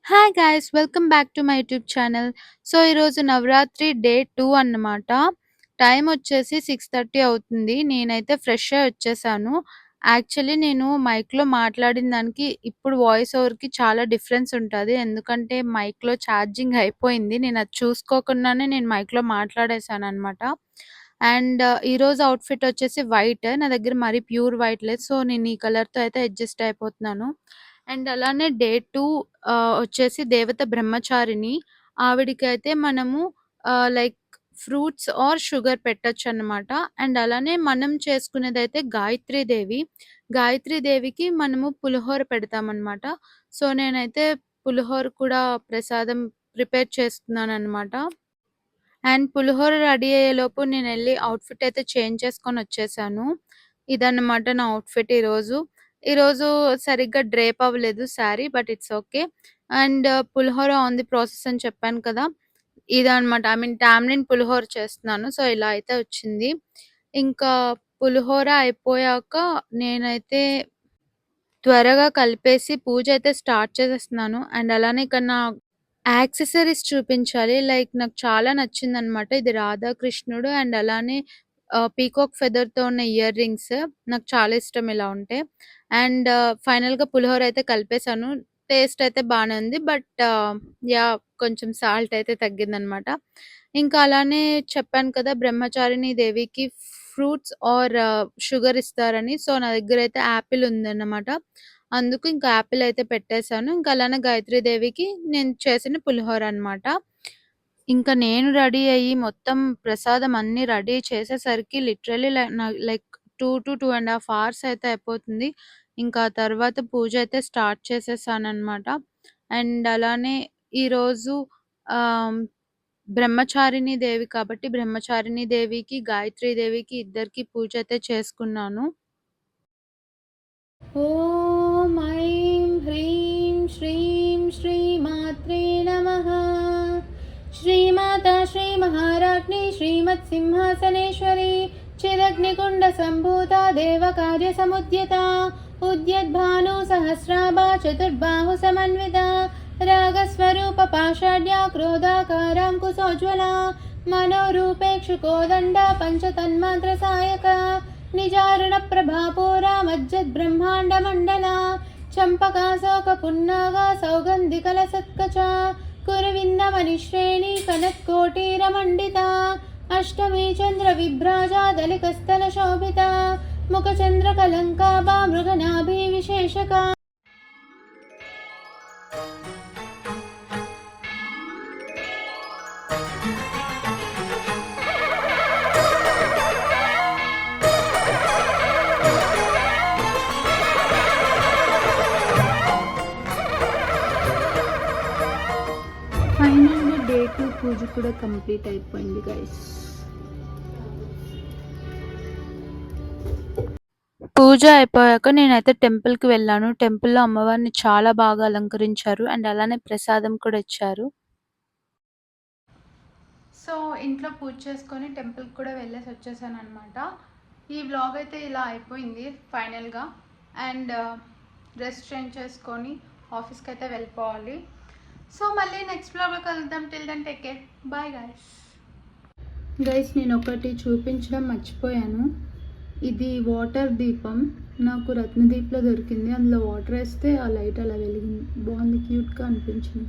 Hi guys! Welcome back to my YouTube channel. So, ఈరోజు Navratri day 2 అన్నమాట. టైమొచ్చేసి 6:30 అవుతుంది. నేనైతే ఫ్రెష్ అయ్యి వచ్చేసాను. యాక్చువల్లీ నేను మైక్‌లో మాట్లాడిన దానికి, ఇప్పుడు వాయిస్ ఓవర్‌కి చాలా డిఫరెన్స్ ఉంటది. ఎందుకంటే మైక్‌లో ఛార్జింగ్ అయిపోయింది. నేనది చూసుకోకుండానే నేను మైక్‌లో మాట్లాడేశానన్నమాట. అండ్ ఈరోజు అవుట్‌ఫిట్ వచ్చేసి వైట్. నా దగ్గర మరీ ప్యూర్ వైట్ లేదు. సో, నేను ఈ కలర్‌తో అయితే అడ్జస్ట్ అయిపోతున్నాను. అండ్ అలానే డే 2 వచ్చేసి దేవత బ్రహ్మచారిణి. ఆవిడకైతే మనము లైక్ ఫ్రూట్స్ ఆర్ షుగర్ పెట్టొచ్చనమాట. అండ్ అలానే మనం చేసుకునేదైతే గాయత్రీదేవి. గాయత్రీదేవికి మనము పులిహోర పెడతామనమాట. సో, నేనైతే పులిహోర కూడా ప్రసాదం ప్రిపేర్ చేస్తున్నాననమాట. అండ్ పులిహోర రెడీ అయ్యేలోపు నేనెళ్ళి అవుట్‌ఫిట్ అయితే చేంజ్ చేసుకొనొచ్చేసాను. ఇదన్నమాట నా అవుట్‌ఫిట్ ఈరోజు. ఈరోజు సరిగ్గా డ్రేప్ అవ్వలేదు sari. But it's okay. And pulihora on the process అని చెప్పాను కదా! ఇదన్నమాట. ఐ మీన్ టామరిన్ పులిహోర చేస్తున్నాను. సో, ఇలా అయితే వచ్చింది. ఇంకా పులిహోర అయిపోయాక నేనైతే త్వరగా కలిపేసి పూజ అయితే స్టార్ట్ చేసేస్తున్నాను. అండ్ అలానే ఇక్కడ నా యాక్సెసరీస్ చూపించాలి. లైక్ నాకు చాలా నచ్చిందనమాట. ఇది రాధాకృష్ణుడు అండ్ అలానే పీకాక్ ఫెదర్‌తో ఉన్న ఇయర్ రింగ్స్. నాకు చాలా ఇష్టం ఇలా ఉంటే. అండ్ ఫైనల్‌గా పులిహోర అయితే కలిపేసాను. టేస్ట్ అయితే బానే ఉంది. But yeah! కొంచెం సాల్ట్ అయితే తగ్గిందనమాట. ఇంకా అలానే చెప్పాను కదా! బ్రహ్మచారిణి దేవికి ఫ్రూట్స్ ఆర్ షుగర్ ఇస్తారని. సో, నా దగ్గరైతే యాపిల్ ఉందన్నమాట. అందుకు ఇంకా యాపిల్ అయితే పెట్టేసాను. ఇంకా అలానే గాయత్రీదేవికి నేను చేసిన పులిహోర అనమాట. ఇంకా నేను రెడీ అయ్యి మొత్తం ప్రసాదం అన్నీ రెడీ చేసేసరికి లిటరల్లీ లైక్ 2-2.5 అవర్స్ అయితే అయిపోతుంది. ఇంకా ఆ తర్వాత పూజ అయితే స్టార్ట్ చేసేసాననమాట. అండ్ అలానే ఈరోజు ఆహ్, బ్రహ్మచారిణి దేవి కాబట్టి బ్రహ్మచారిణి దేవికి, గాయత్రీ దేవికి ఇద్దరికీ పూజ అయితే చేసుకున్నాను. ఓం ఐం హ్రీం శ్రీం శ్రీమాత్రే నమః. శ్రీమాతా శ్రీ మహారాజ్ఞి శ్రీమత్సింహాసనేశ్వరి చిదగ్నికుండ సంభూత దేవకార్య సముద్యత ఉద్యద్భాను సహస్రాభా చతుర్బాహు సమన్విత రాగస్వరూప పాషాఢ్య క్రోధాకారాంకుశోజ్వల మనోరూపేక్షుకోదండ పంచతన్మాత్ర సాయక నిజారుణ ప్రభాపూరా మజ్జద్బ్రహ్మాండ మండల చంపకాశోక పున్నాగా సౌగంధికల సత్కచ కురువిందమనిశ్రేణి కనత్కోటీరమండిత అష్టమీ చంద్ర విభ్రాజా దళికస్థల శోభిత ముఖచంద్ర కలంకాభా మృగనాభి విశేషక. ఫైనల్‌గా డే 2 పూజ కూడా కంప్లీట్ అయిపోయింది గైస్. పూజ అయిపోయాక నేనైతే టెంపుల్‌కి వెళ్ళాను. టెంపుల్‌లో అమ్మవారిని చాలా బాగా అలంకరించారు. అండ్ అలానే ప్రసాదం కూడా ఇచ్చారు. సో, ఇంట్లో పూజ చేసుకొని టెంపుల్‌కి కూడా వెళ్ళేసి వచ్చేసాననమాట. ఈ వ్లాగ్ అయితే ఇలా అయిపోయింది ఫైనల్‌గా. అండ్ డ్రెస్ చేంజ్ చేసుకొని ఆఫీస్‌కి అయితే వెళ్ళిపోవాలి. సో, మళ్ళీ నెక్స్ట్ వ్లాగ్‌లో కలుద్దాం. Till then take care. Bye guys. Guys నేను ఒకటి చూపించడం మర్చిపోయాను. ఇది వాటర్ దీపం. నాకు రత్నదీప్‌లో దొరికింది. అందులో వాటర్ వేస్తే ఆ లైట్ అలా వెలిగింది. బాగుంది, క్యూట్‌గా అనిపించింది.